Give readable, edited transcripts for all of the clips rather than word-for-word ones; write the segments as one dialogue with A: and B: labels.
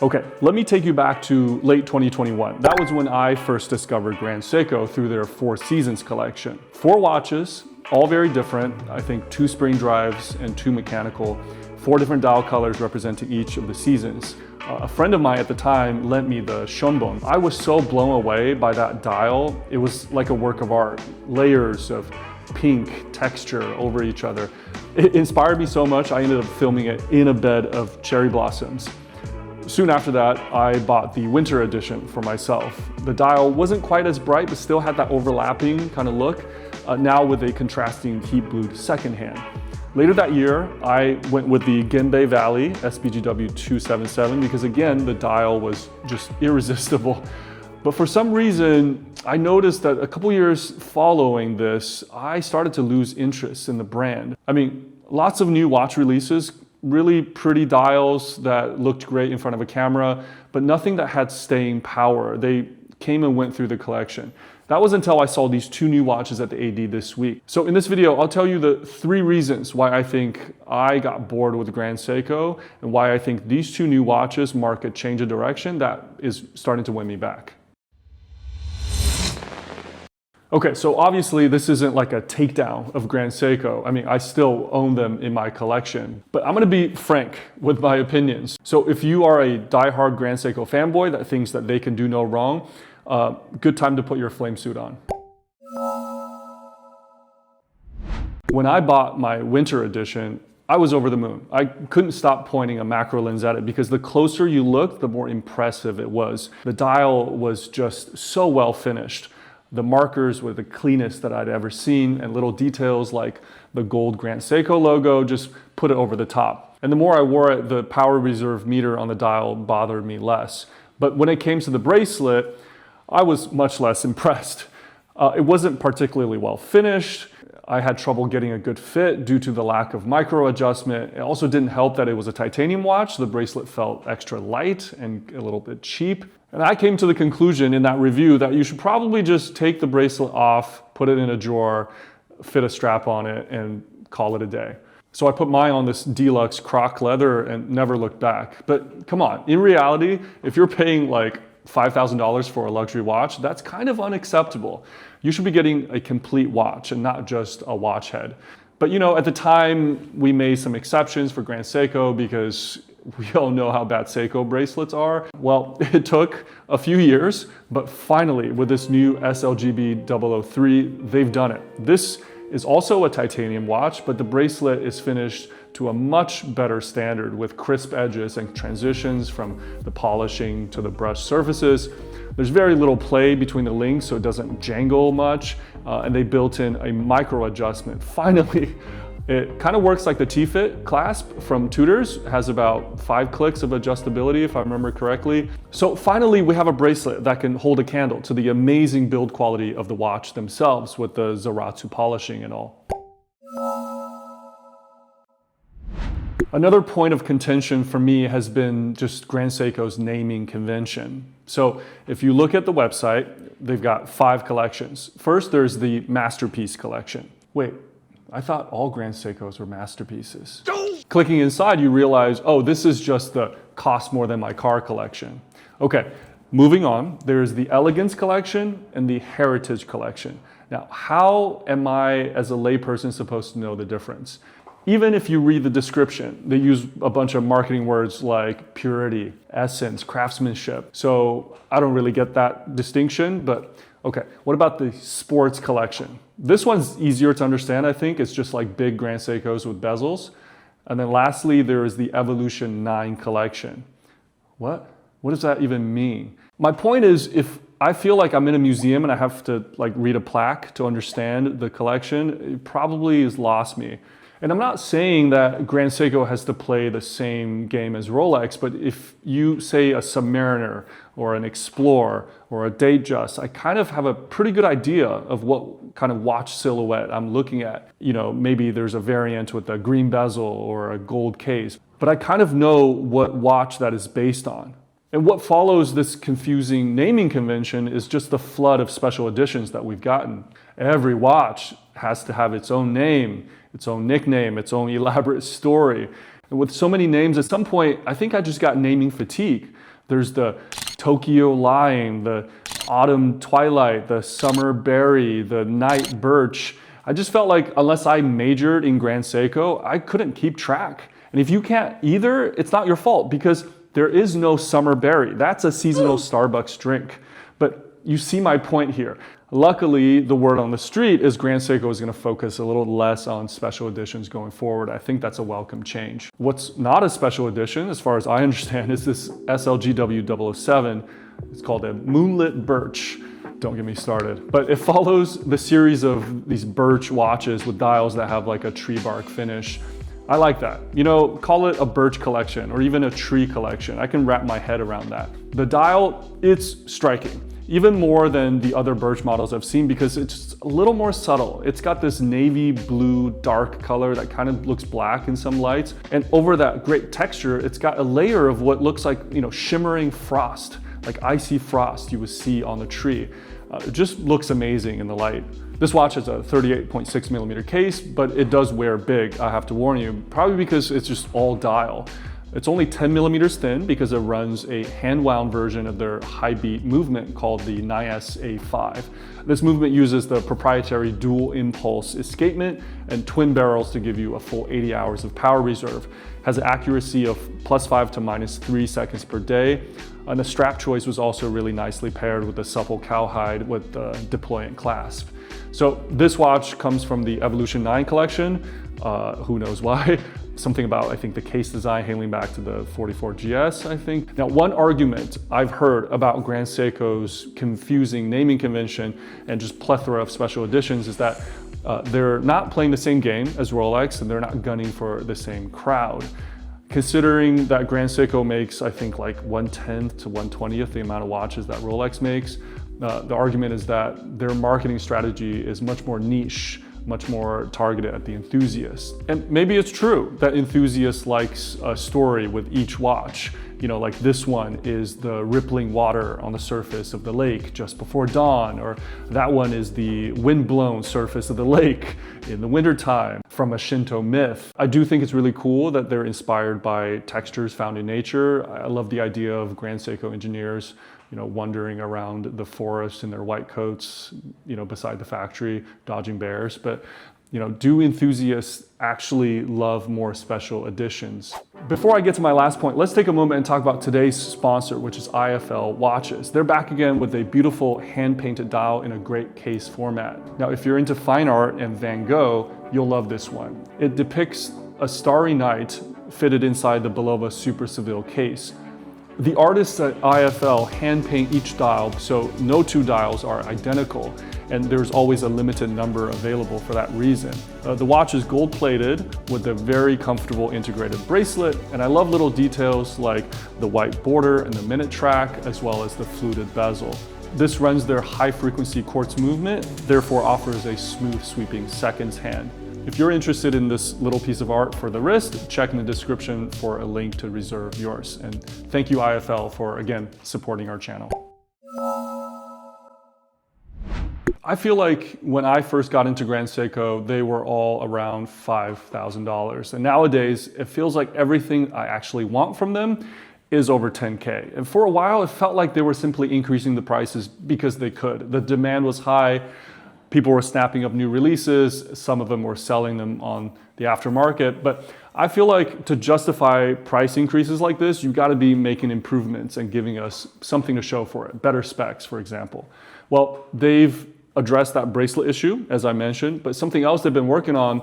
A: Okay, let me take you back to late 2021. That was when I first discovered Grand Seiko through their Four Seasons collection. 4 watches, all very different. I think 2 spring drives and 2 mechanical. 4 different dial colors representing each of the seasons. A friend of mine at the time lent me the Shonbon. I was so blown away by that dial. It was like a work of art. Layers of pink texture over each other. It inspired me so much, I ended up filming it in a bed of cherry blossoms. Soon after that, I bought the winter edition for myself. The dial wasn't quite as bright, but still had that overlapping kind of look, now with a contrasting heat blued second hand. Later that year, I went with the Genbei Valley SBGW 277 because again, the dial was just irresistible. But for some reason, I noticed that a couple years following this, I started to lose interest in the brand. I mean, lots of new watch releases, really pretty dials that looked great in front of a camera, but nothing that had staying power. They came and went through the collection. That was until I saw these 2 new watches at the AD this week. So in this video, I'll tell you the 3 reasons why I think I got bored with Grand Seiko and why I think these 2 new watches mark a change of direction that is starting to win me back. Okay, so obviously this isn't like a takedown of Grand Seiko. I mean, I still own them in my collection, but I'm gonna be frank with my opinions. So if you are a diehard Grand Seiko fanboy that thinks that they can do no wrong, good time to put your flame suit on. When I bought my winter edition, I was over the moon. I couldn't stop pointing a macro lens at it because the closer you looked, the more impressive it was. The dial was just so well finished. The markers were the cleanest that I'd ever seen, and little details like the gold Grand Seiko logo just put it over the top. And the more I wore it, the power reserve meter on the dial bothered me less. But when it came to the bracelet, I was much less impressed. It wasn't particularly well finished. I had trouble getting a good fit due to the lack of micro adjustment. It also didn't help that it was a titanium watch. The bracelet felt extra light and a little bit cheap. And I came to the conclusion in that review that you should probably just take the bracelet off, put it in a drawer, fit a strap on it, and call it a day. So I put mine on this deluxe croc leather and never looked back. But come on, in reality, if you're paying like $5,000 for a luxury watch, that's kind of unacceptable. You should be getting a complete watch and not just a watch head. But you know, at the time, we made some exceptions for Grand Seiko because we all know how bad Seiko bracelets are. Well, it took a few years, but finally, with this new SLGB 003, they've done it. This is also a titanium watch, but the bracelet is finished to a much better standard with crisp edges and transitions from the polishing to the brush surfaces. There's very little play between the links, so it doesn't jangle much, and they built in a micro adjustment. Finally, it kind of works like the T-Fit clasp from Tudors. It has about 5 clicks of adjustability, if I remember correctly. So finally, we have a bracelet that can hold a candle to the amazing build quality of the watch themselves with the Zaratsu polishing and all. Another point of contention for me has been just Grand Seiko's naming convention. So if you look at the website, they've got 5 collections. First, there's the Masterpiece collection. Wait, I thought all Grand Seikos were masterpieces. Clicking inside, you realize, oh, this is just the cost more than my car collection. Okay, moving on, there's the Elegance collection and the Heritage collection. Now, how am I, as a layperson, supposed to know the difference? Even if you read the description, they use a bunch of marketing words like purity, essence, craftsmanship. So I don't really get that distinction, but okay. What about the Sports collection? This one's easier to understand, I think. It's just like big Grand Seikos with bezels. And then lastly, there is the Evolution 9 collection. What? What does that even mean? My point is, if I feel like I'm in a museum and I have to like read a plaque to understand the collection, it probably has lost me. And I'm not saying that Grand Seiko has to play the same game as Rolex, but if you say a Submariner or an Explorer or a Datejust, I kind of have a pretty good idea of what kind of watch silhouette I'm looking at. You know, maybe there's a variant with a green bezel or a gold case, but I kind of know what watch that is based on. And what follows this confusing naming convention is just the flood of special editions that we've gotten. Every watch has to have its own name, its own nickname, its own elaborate story. And with so many names, at some point, I think I just got naming fatigue. There's the Tokyo Lime, the Autumn Twilight, the Summer Berry, the Night Birch. I just felt like unless I majored in Grand Seiko, I couldn't keep track. And if you can't either, it's not your fault because there is no Summer Berry. That's a seasonal Starbucks drink. But you see my point here. Luckily, the word on the street is Grand Seiko is going to focus a little less on special editions going forward. I think that's a welcome change. What's not a special edition, as far as I understand, is this SLGW007. It's called a Moonlit Birch. Don't get me started. But it follows the series of these birch watches with dials that have like a tree bark finish. I like that. You know, call it a birch collection or even a tree collection. I can wrap my head around that. The dial, it's striking. Even more than the other birch models I've seen because it's just a little more subtle. It's got this navy blue dark color that kind of looks black in some lights. And over that great texture, it's got a layer of what looks like, you know, shimmering frost, like icy frost you would see on the tree. It just looks amazing in the light. This watch has a 38.6 millimeter case, but it does wear big, I have to warn you, probably because it's just all dial. It's only 10 millimeters thin because it runs a hand-wound version of their high-beat movement called the NIAS A5. This movement uses the proprietary dual impulse escapement and twin barrels to give you a full 80 hours of power reserve. Has an accuracy of +5 to -3 seconds per day. And the strap choice was also really nicely paired with the supple cowhide with the deployant clasp. So this watch comes from the Evolution 9 collection. Who knows why? Something about, I think, the case design hailing back to the 44 GS, I think. Now, one argument I've heard about Grand Seiko's confusing naming convention and just plethora of special editions is that they're not playing the same game as Rolex and they're not gunning for the same crowd. Considering that Grand Seiko makes, I think, like 1/10 to 1/20th the amount of watches that Rolex makes, the argument is that their marketing strategy is much more niche, much more targeted at the enthusiast. And maybe it's true that enthusiast likes a story with each watch. You know, like this one is the rippling water on the surface of the lake just before dawn, or that one is the wind-blown surface of the lake in the wintertime from a Shinto myth. I do think it's really cool that they're inspired by textures found in nature. I love the idea of Grand Seiko engineers, you know, wandering around the forest in their white coats, you know, beside the factory, dodging bears. But, you know, do enthusiasts actually love more special editions? Before I get to my last point, let's take a moment and talk about today's sponsor, which is IFL Watches. They're back again with a beautiful hand-painted dial in a great case format. Now, if you're into fine art and Van Gogh, you'll love this one. It depicts a starry night fitted inside the Bulova Super Seville case. The artists at IFL hand paint each dial, so no two dials are identical, and there's always a limited number available for that reason. The watch is gold plated with a very comfortable integrated bracelet, and I love little details like the white border and the minute track, as well as the fluted bezel. This runs their high frequency quartz movement, therefore offers a smooth sweeping seconds hand. If you're interested in this little piece of art for the wrist, check in the description for a link to reserve yours. And thank you IFL for, again, supporting our channel. I feel like when I first got into Grand Seiko, they were all around $5,000. And nowadays, it feels like everything I actually want from them is over 10K. And for a while, it felt like they were simply increasing the prices because they could. The demand was high. People were snapping up new releases. Some of them were selling them on the aftermarket. But I feel like to justify price increases like this, you've got to be making improvements and giving us something to show for it. Better specs, for example. Well, they've addressed that bracelet issue, as I mentioned, but something else they've been working on,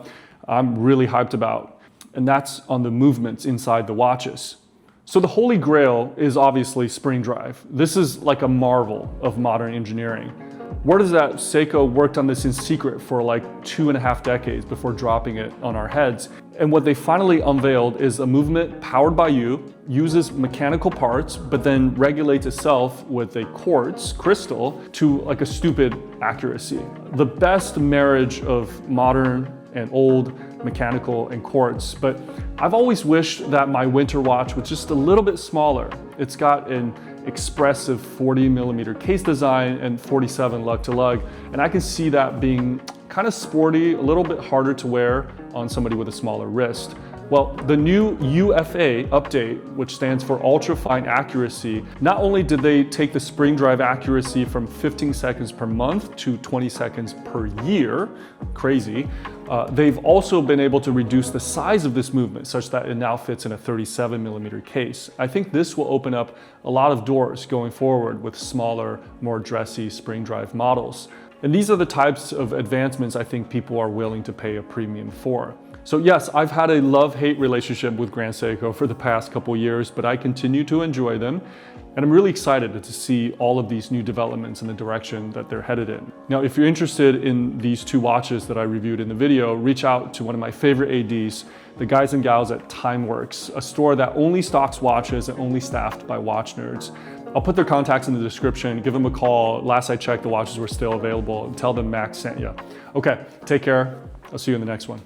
A: I'm really hyped about, and that's on the movements inside the watches. So the holy grail is obviously spring drive. This is like a marvel of modern engineering. Word is that Seiko worked on this in secret for like 2.5 decades before dropping it on our heads. And what they finally unveiled is a movement powered by you, uses mechanical parts, but then regulates itself with a quartz crystal to like a stupid accuracy. The best marriage of modern and old mechanical and quartz, but I've always wished that my winter watch was just a little bit smaller. It's got an expressive 40 millimeter case design and 47 lug to lug, and I can see that being kind of sporty, a little bit harder to wear on somebody with a smaller wrist. Well, the new UFA update, which stands for ultra fine accuracy, not only did they take the spring drive accuracy from 15 seconds per month to 20 seconds per year, crazy, they've also been able to reduce the size of this movement such that it now fits in a 37mm case. I think this will open up a lot of doors going forward with smaller, more dressy spring drive models. And these are the types of advancements I think people are willing to pay a premium for. So yes, I've had a love-hate relationship with Grand Seiko for the past couple years, but I continue to enjoy them. And I'm really excited to see all of these new developments in the direction that they're headed in. Now, if you're interested in these two watches that I reviewed in the video, reach out to one of my favorite ADs, the guys and gals at Timeworks, a store that only stocks watches and only staffed by watch nerds. I'll put their contacts in the description, give them a call. Last I checked, the watches were still available, and tell them Max sent you. Okay, take care. I'll see you in the next one.